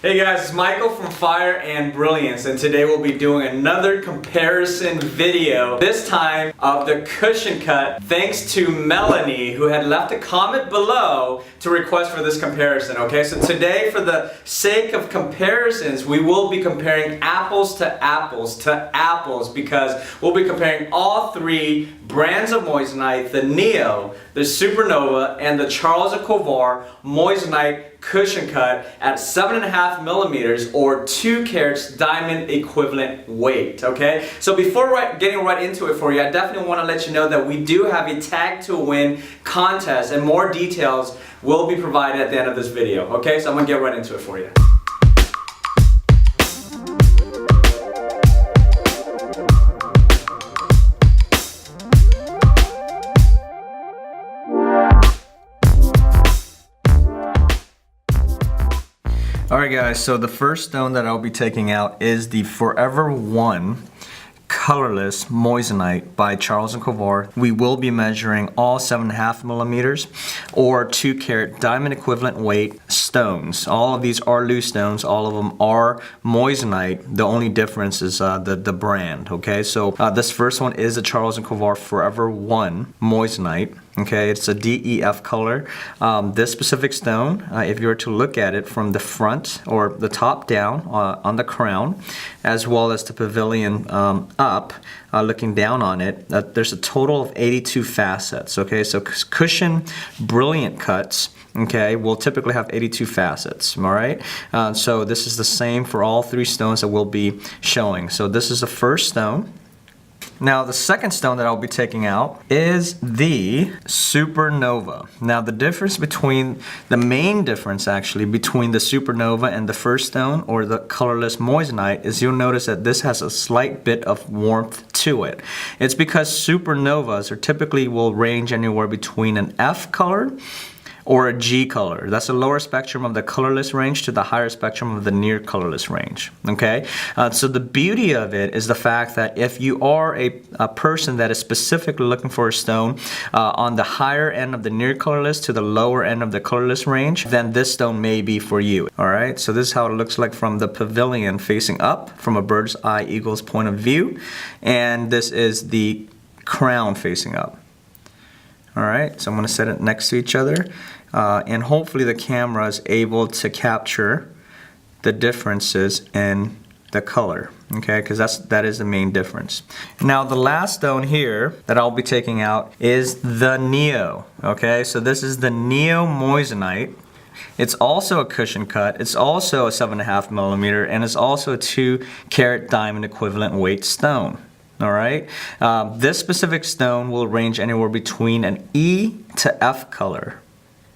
Hey guys, it's Michael from Fire and Brilliance, and today we'll be doing another comparison video, this time of the cushion cut, thanks to Melanie, who had left a comment below to request for this comparison. Okay, so today, for the sake of comparisons, we will be comparing apples to apples because we'll be comparing all three brands of Moissanite, the NEO, the SUPERNOVA, and the Charles Colvard Moissanite cushion cut at 7.5 millimeters or 2 carats diamond equivalent weight. Okay, so before getting right into it for you, I definitely want to let you know that we do have a tag to win contest, and more details will be provided at the end of this video. Okay, so I'm gonna get right into it for you. Alright guys, so the first stone that I'll be taking out is the Forever One Colorless Moissanite by Charles Colvard. We will be measuring all 7.5 millimeters or 2 carat diamond equivalent weight stones. All of these are loose stones, all of them are Moissanite. The only difference is the brand. Okay, so this first one is a Charles Colvard Forever One Moissanite. Okay, it's a DEF color. This specific stone, if you were to look at it from the front or the top down on the crown, as well as the pavilion up, looking down on it, there's a total of 82 facets. Okay, so cushion brilliant cuts, okay, will typically have 82 facets. All right, so this is the same for all three stones that we'll be showing. So this is the first stone. Now the second stone that I'll be taking out is the SUPERNOVA. Now the main difference actually between the SUPERNOVA and the first stone, or the Colorless Moissanite, is you'll notice that this has a slight bit of warmth to it. It's because SUPERNOVAs typically will range anywhere between an F color or a G color. That's the lower spectrum of the colorless range to the higher spectrum of the near-colorless range. Okay, so the beauty of it is the fact that if you are a person that is specifically looking for a stone on the higher end of the near-colorless to the lower end of the colorless range, then this stone may be for you. All right, so this is how it looks like from the pavilion facing up, from a bird's eye eagle's point of view, and this is the crown facing up. All right, so I'm going to set it next to each other. And hopefully the camera is able to capture the differences in the color, okay, because that is the main difference. Now the last stone here that I'll be taking out is the NEO. Okay, so this is the NEO Moissanite. It's also a cushion cut, it's also a 7.5 millimeter, and it's also a 2 carat diamond equivalent weight stone. All right, this specific stone will range anywhere between an E to F color.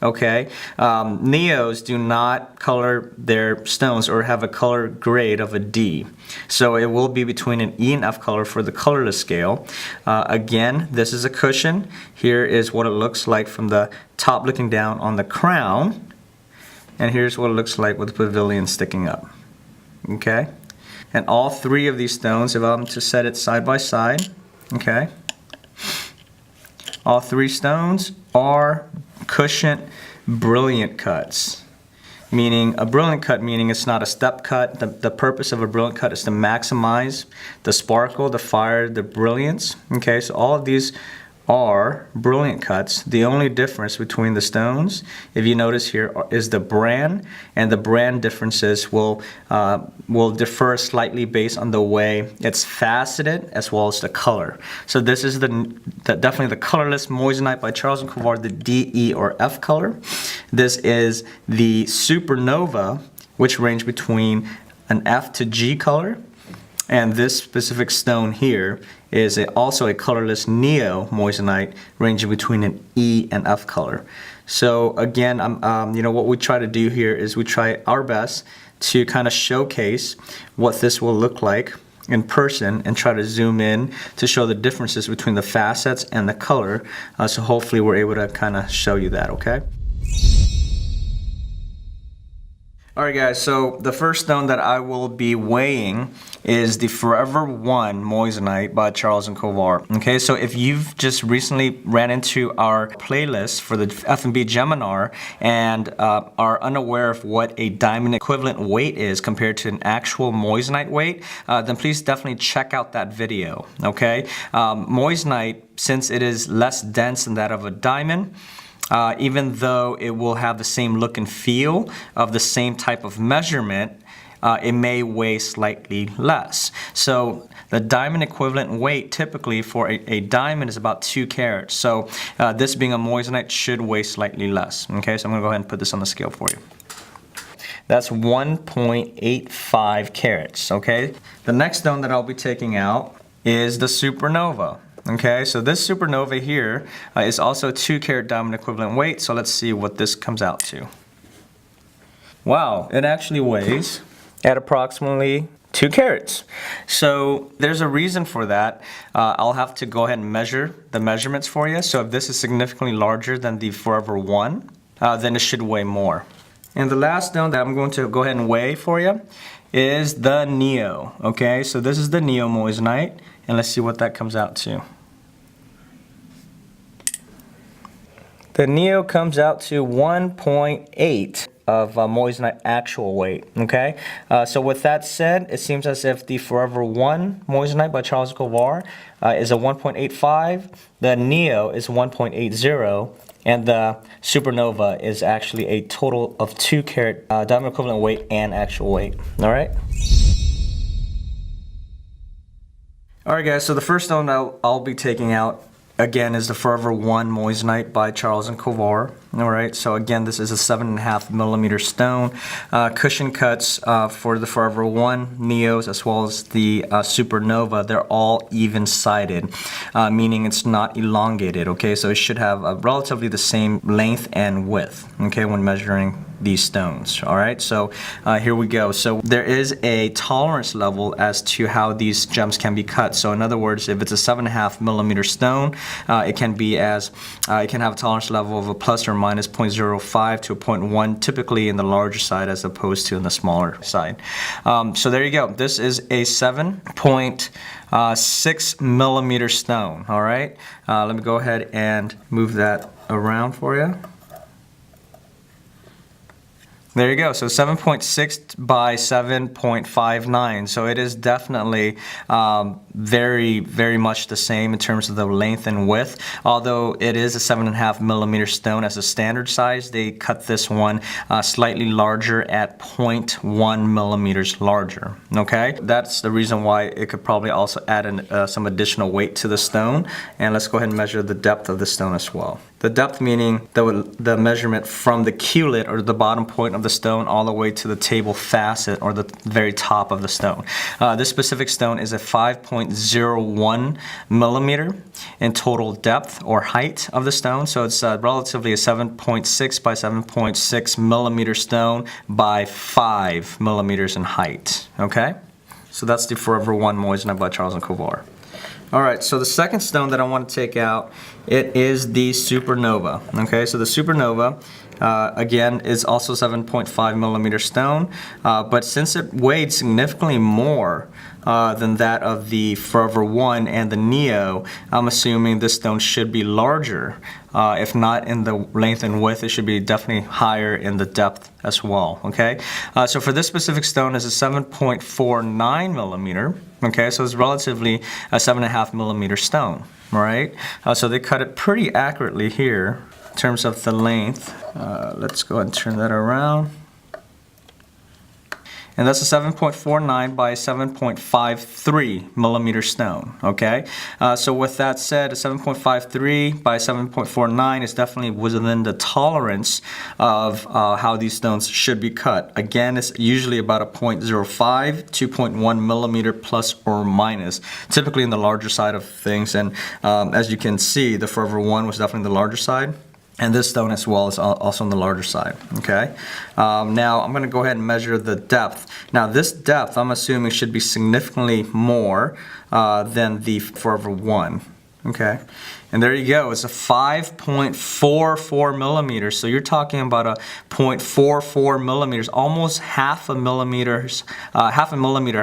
Okay, NEOs do not color their stones or have a color grade of a D. So it will be between an E and F color for the colorless scale. Again, this is a cushion. Here is what it looks like from the top looking down on the crown. And here's what it looks like with the pavilion sticking up. Okay, and all three of these stones, if I'm to set it side by side, okay, all three stones are cushion brilliant cuts, meaning a brilliant cut meaning it's not a step cut. The purpose of a brilliant cut is to maximize the sparkle, the fire, the brilliance. Okay, so all of these are brilliant cuts. The only difference between the stones, if you notice here, is the brand, and the brand differences will differ slightly based on the way it's faceted as well as the color. So this is definitely the Colorless Moissanite by Charles Colvard, the DE or F color. This is the SUPERNOVA, which range between an F to G color. And this specific stone here is also a colorless NEO Moissanite, ranging between an E and F color. So again, you know, what we try to do here is we try our best to kind of showcase what this will look like in person and try to zoom in to show the differences between the facets and the color. So hopefully we're able to kind of show you that. Okay. Alright guys, so the first stone that I will be weighing is the Forever One Moissanite by Charles Colvard. Okay, so if you've just recently ran into our playlist for the F&B Geminar and are unaware of what a diamond equivalent weight is compared to an actual moissanite weight, then please definitely check out that video. Okay, moissanite, since it is less dense than that of a diamond, even though it will have the same look and feel of the same type of measurement, it may weigh slightly less. So the diamond equivalent weight typically for a diamond is about 2 carats. So this being a moissanite should weigh slightly less. Okay, so I'm going to go ahead and put this on the scale for you. That's 1.85 carats. Okay, the next stone that I'll be taking out is the Supernova. Okay, so this Supernova here is also a 2 carat diamond equivalent weight, so let's see what this comes out to. Wow, it actually weighs at approximately 2 carats. So there's a reason for that. I'll have to go ahead and measure the measurements for you. So if this is significantly larger than the Forever One, then it should weigh more. And the last stone that I'm going to go ahead and weigh for you is the NEO. Okay, so this is the NEO Moissanite, and let's see what that comes out to. The NEO comes out to 1.8 of moissanite actual weight. Okay, so with that said, it seems as if the Forever One Moissanite by Charles Colvard is a 1.85, the NEO is 1.80, and the Supernova is actually a total of 2 carat diamond equivalent weight and actual weight. All right. Alright guys, so the first stone I'll be taking out again is the Forever One Moissanite by Charles Colvard. Alright, so again this is a 7.5 millimeter stone. Cushion cuts for the Forever One Neos as well as the Supernova, they're all even sided, meaning it's not elongated. Okay, so it should have relatively the same length and width, okay, when measuring these stones. Alright, so here we go. So there is a tolerance level as to how these gems can be cut. So in other words, if it's a 7.5 millimeter stone, it can have a tolerance level of a plus or minus 0.05 to a 0.1, typically in the larger side as opposed to in the smaller side. So there you go. This is a 7.6 millimeter stone. Alright, let me go ahead and move that around for you. There you go, so 7.6 by 7.59, so it is definitely very, very much the same in terms of the length and width. Although it is a 7.5 millimeter stone as a standard size, they cut this one slightly larger at 0.1 millimeters larger, okay? That's the reason why it could probably also add some additional weight to the stone. And let's go ahead and measure the depth of the stone as well. The depth meaning the measurement from the culet or the bottom point of the stone all the way to the table facet or the very top of the stone. This specific stone is a 5.01 millimeter in total depth or height of the stone. So it's relatively a 7.6 by 7.6 millimeter stone by 5 millimeters in height. Okay, so that's the Forever One Moissanite by Charles Colvard. Alright, so the second stone that I want to take out, it is the Supernova. Okay, so the Supernova, again, is also 7.5 millimeter stone, but since it weighed significantly more than that of the Forever One and the NEO, I'm assuming this stone should be larger. If not in the length and width, it should be definitely higher in the depth as well. Okay, so for this specific stone, it's a 7.49 millimeter. Okay, so it's relatively a 7.5 millimeter stone. Right, so they cut it pretty accurately here in terms of the length. Let's go ahead and turn that around. And that's a 7.49 by 7.53 millimeter stone. Okay, so with that said, a 7.53 by 7.49 is definitely within the tolerance of how these stones should be cut. Again, it's usually about a 0.05, 2.1 millimeter plus or minus, typically in the larger side of things. And as you can see, the Forever One was definitely the larger side. And this stone as well is also on the larger side, okay? Now I'm gonna go ahead and measure the depth. Now this depth, I'm assuming, should be significantly more than the Forever One, Okay, and there you go. It's a 5.44 millimeters. So you're talking about a 0.44 millimeters, almost half a millimeter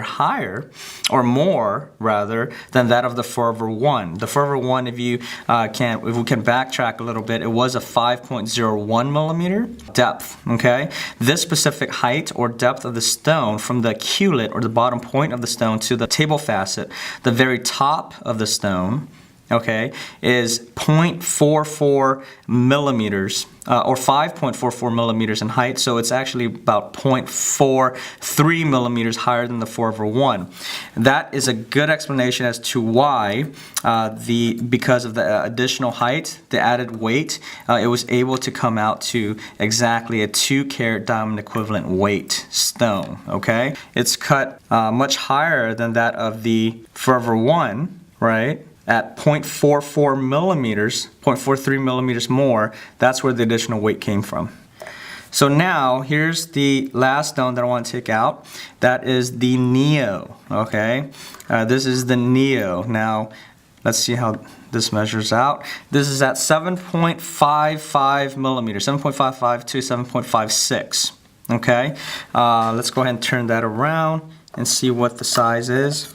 higher, or more rather, than that of the Forever One. The Forever One, if we can backtrack a little bit, it was a 5.01 millimeter depth. Okay, this specific height or depth of the stone from the culet or the bottom point of the stone to the table facet, the very top of the stone, okay, is 0.44 millimeters or 5.44 millimeters in height, so it's actually about 0.43 millimeters higher than the Forever One. That is a good explanation as to why because of the additional height, the added weight, it was able to come out to exactly a 2-carat diamond equivalent weight stone. Okay, it's cut much higher than that of the Forever One, right? At 0.44 millimeters, 0.43 millimeters more. That's where the additional weight came from. So now, here's the last stone that I want to take out. That is the NEO, okay? This is the NEO. Now, let's see how this measures out. This is at 7.55 millimeters, 7.55 to 7.56, okay? Let's go ahead and turn that around and see what the size is.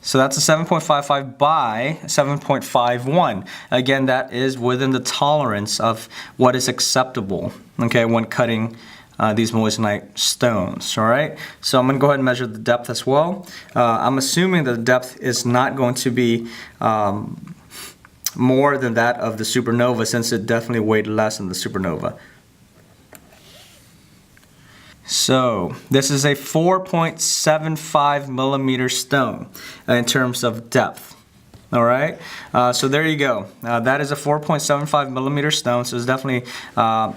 So that's a 7.55 by 7.51. Again, that is within the tolerance of what is acceptable, okay, when cutting these moissanite stones, all right? So I'm going to go ahead and measure the depth as well. I'm assuming that the depth is not going to be more than that of the Supernova, since it definitely weighed less than the Supernova. So this is a 4.75 millimeter stone in terms of depth. All right, so there you go. That is a 4.75 millimeter stone, so it's definitely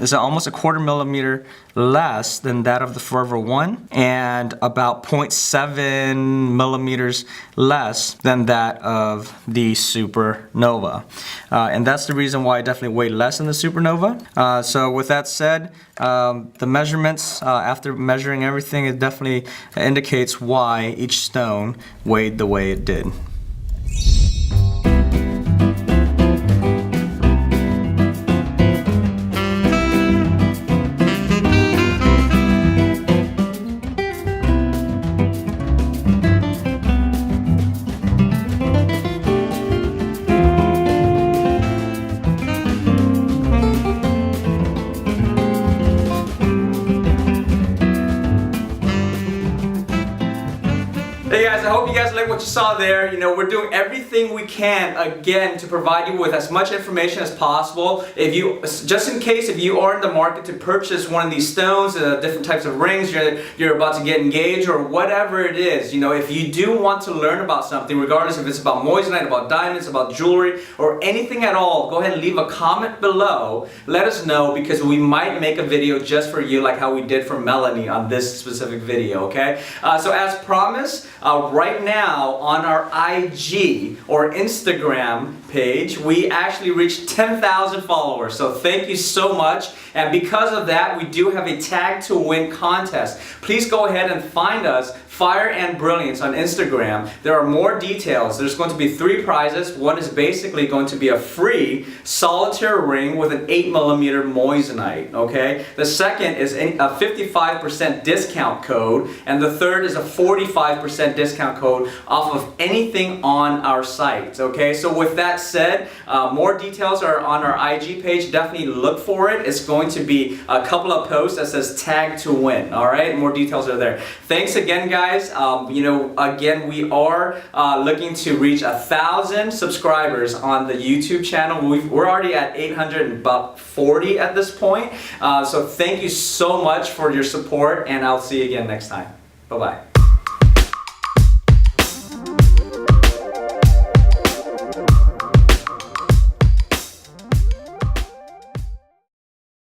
it's almost a 1/4 millimeter less than that of the Forever One, and about 0.7 millimeters less than that of the Supernova. And that's the reason why it definitely weighed less than the Supernova. So with that said, the measurements, after measuring everything, it definitely indicates why each stone weighed the way it did. Hey guys, I hope you guys like what you saw there. You know, we're doing everything we can again to provide you with as much information as possible. If you, just in case, if you are in the market to purchase one of these stones, different types of rings, you're about to get engaged or whatever it is. You know, if you do want to learn about something, regardless if it's about moissanite, about diamonds, about jewelry, or anything at all, go ahead and leave a comment below. Let us know, because we might make a video just for you, like how we did for Melanie on this specific video. Okay. So as promised. Right now on our IG or Instagram page, we actually reached 10,000 followers. So thank you so much. And because of that, we do have a tag to win contest. Please go ahead and find us, Fire and Brilliance, on Instagram. There are more details. There's going to be 3 prizes. One is basically going to be a free solitaire ring with an 8mm moissanite. Okay. The second is a 55% discount code, and the third is a 45% discount code off of anything on our site. Okay. So with that said, more details are on our IG page. Definitely look for it. It's going to be a couple of posts that says tag to win. All right. More details are there. Thanks again, guys. You know, again, we are looking to reach 1,000 subscribers on the YouTube channel. We're already at 840 at this point. So thank you so much for your support, and I'll see you again next time. Bye-bye.